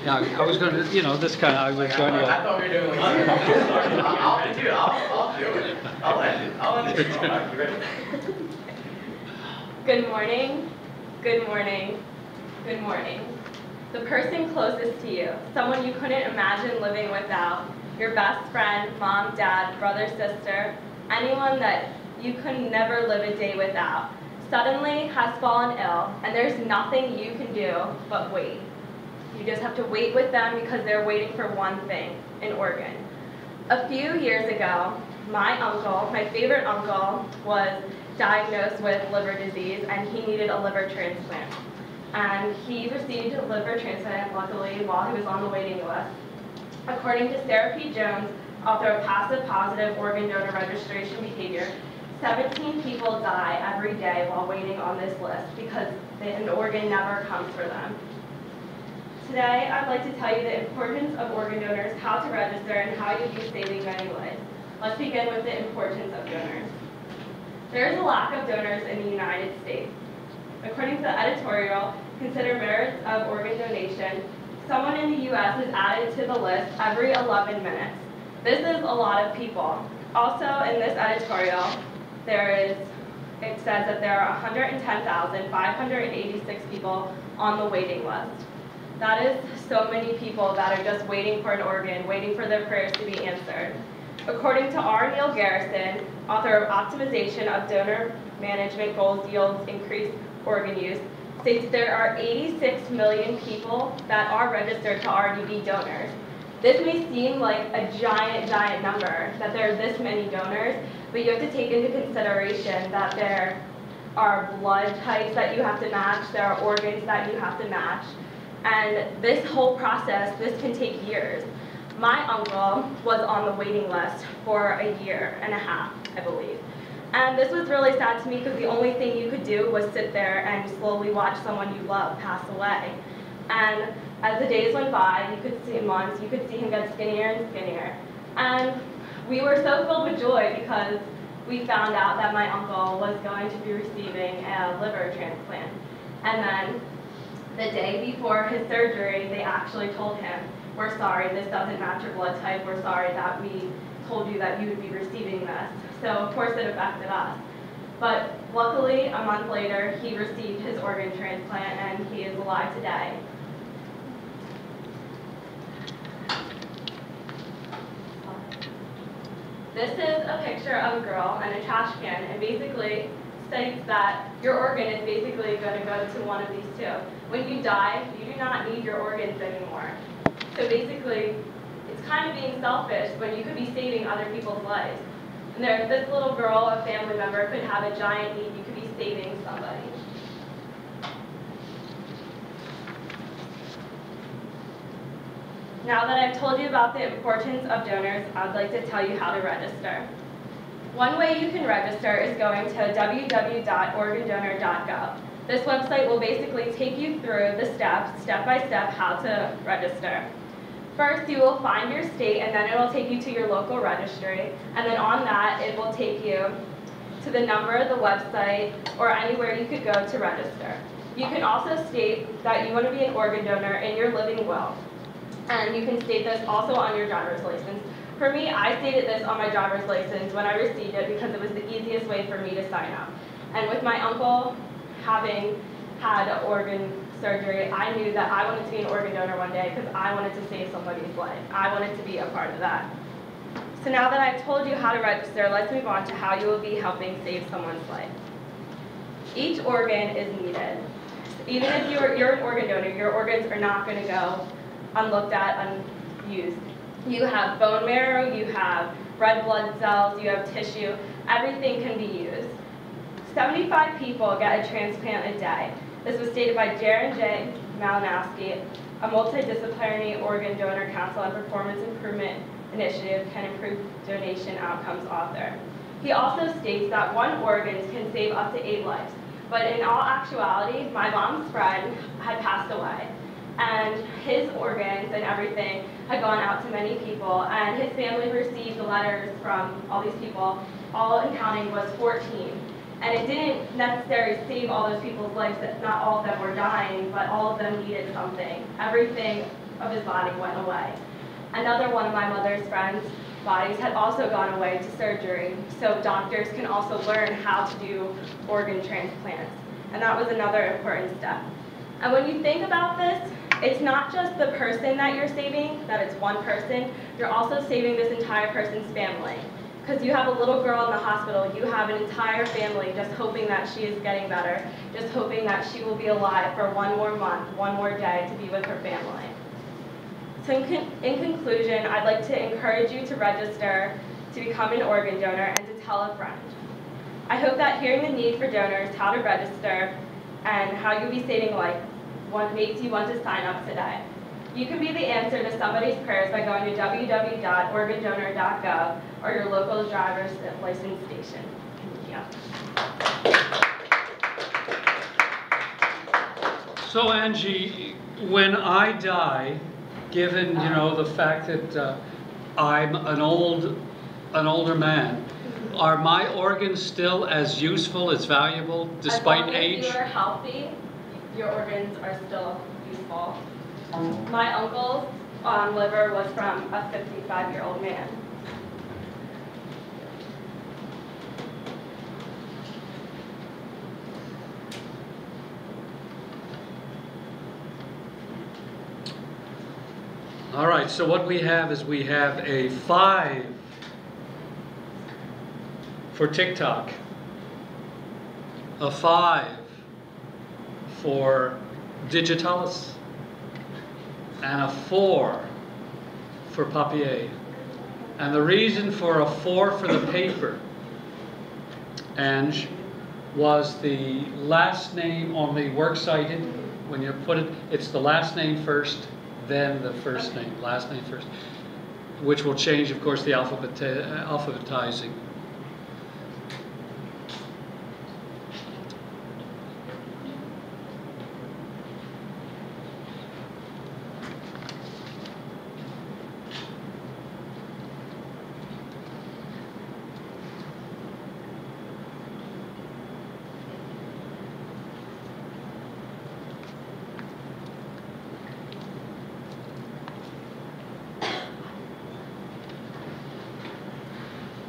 Yeah, I was going to, this kind of, I was going to. I thought we were doing like. I'll do it. I'll let it. You ready? Good morning, good morning, good morning. The person closest to you, someone you couldn't imagine living without, your best friend, mom, dad, brother, sister, anyone that you could never live a day without, suddenly has fallen ill, and there's nothing you can do but wait. You just have to wait with them because they're waiting for one thing, an organ. A few years ago, my uncle, my favorite uncle, was diagnosed with liver disease, and he needed a liver transplant. And he received a liver transplant, luckily, while he was on the waiting list. According to Sarah P. Jones, author of Passive Positive Organ Donor Registration Behavior, 17 people die every day while waiting on this list because an organ never comes for them. Today, I'd like to tell you the importance of organ donors, how to register, and how you'll be saving many lives. Let's begin with the importance of donors. There is a lack of donors in the United States. According to the editorial, Consider Merits of Organ Donation, someone in the U.S. is added to the list every 11 minutes. This is a lot of people. Also, in this editorial, it says that there are 110,586 people on the waiting list. That is so many people that are just waiting for an organ, waiting for their prayers to be answered. According to R. Neil Garrison, author of Optimization of Donor Management Goals Yields Increased Organ Use, states there are 86 million people that are registered to already be donors. This may seem like a giant, giant number, that there are this many donors, but you have to take into consideration that there are blood types that you have to match, there are organs that you have to match, and this whole process, this can take years. My uncle was on the waiting list for a year and a half, I believe. And this was really sad to me because the only thing you could do was sit there and slowly watch someone you love pass away. And as the days went by, you could see months, you could see him get skinnier and skinnier. And we were so filled with joy because we found out that my uncle was going to be receiving a liver transplant. And then the day before his surgery, they actually told him, "We're sorry, this doesn't match your blood type. We're sorry that we told you that you would be receiving this." So of course it affected us. But luckily, a month later, he received his organ transplant and he is alive today. This is a picture of a girl and a trash can, and basically states that your organ is basically going to go to one of these two. When you die, you do not need your organs anymore. So basically, it's kind of being selfish, but you could be saving other people's lives. And this little girl, a family member, could have a giant need. You could be saving somebody. Now that I've told you about the importance of donors, I'd like to tell you how to register. One way you can register is going to www.organdonor.gov. This website will basically take you through the steps, step by step, how to register. First, you will find your state, and then it will take you to your local registry. And then on that, it will take you to the number, the website, or anywhere you could go to register. You can also state that you want to be an organ donor in your living will. And you can state this also on your driver's license. For me, I stated this on my driver's license when I received it because it was the easiest way for me to sign up. And with my uncle having had organ surgery, I knew that I wanted to be an organ donor one day because I wanted to save somebody's life. I wanted to be a part of that. So now that I've told you how to register, let's move on to how you will be helping save someone's life. Each organ is needed. Even if you're an organ donor, your organs are not going to go unlooked at, unused. You have bone marrow, you have red blood cells, you have tissue, everything can be used. 75 people get a transplant a day. This was stated by Jaron J. Malinowski, a multidisciplinary organ donor council and performance improvement initiative can improve donation outcomes author. He also states that one organ can save up to 8 lives. But in all actuality, my mom's friend had passed away. And his organs and everything had gone out to many people, and his family received the letters from all these people, all in counting was 14. And it didn't necessarily save all those people's lives, that not all of them were dying, but all of them needed something. Everything of his body went away. Another one of my mother's friends' bodies had also gone away to surgery, so doctors can also learn how to do organ transplants. And that was another important step. And when you think about this, it's not just the person that you're saving, that it's one person, you're also saving this entire person's family. Because you have a little girl in the hospital, you have an entire family just hoping that she is getting better, just hoping that she will be alive for one more month, one more day to be with her family. So in conclusion, I'd like to encourage you to register to become an organ donor and to tell a friend. I hope that hearing the need for donors, how to register, and how you'll be saving life makes you want to sign up today. You can be the answer to somebody's prayers by going to www.organdonor.gov or your local driver's license station. Thank you. So Angie, when I die, given the fact that I'm an older man, are my organs still as useful, as valuable, despite age? As long as you are healthy, your organs are still useful. My uncle's liver was from a 55-year-old man. All right, so what we have is we have a 5 for TikTok, a 5 for Digitalis, and a 4 for Papier. And the reason for a 4 for the paper, Ange, was the last name on the works cited. When you put it, it's the last name first, then the first name, last name first, which will change, of course, the alphabetizing.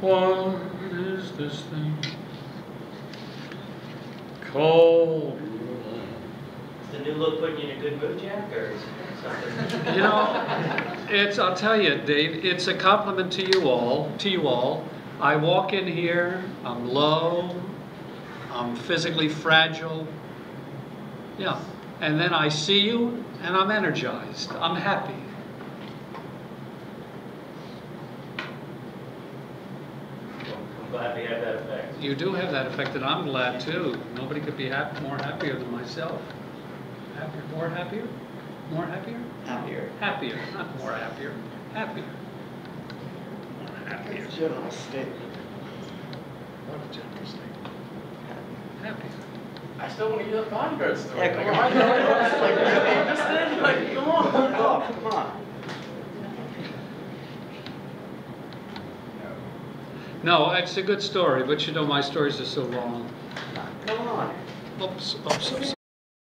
What is this thing called? Is the new look putting you in a good mood, Jack, or is it something? I'll tell you, Dave, it's a compliment to you all. I walk in here, I'm low, I'm physically fragile, yeah, and then I see you and I'm energized, I'm happy. I'm glad we have that effect. You do have that effect, and I'm glad too. Nobody could be more happier than myself. Happier, more happier? More happier? Happier. Happier, not more happier. Happier. More happier. That's a general statement. What a general statement. Happier. I still want to hear the bodyguard story. Yeah, come Like, on. am I the only one that's like really interested? Like, come on. Oh, come on. No, it's a good story, but my stories are so long. Come on. Oops, oops, oops.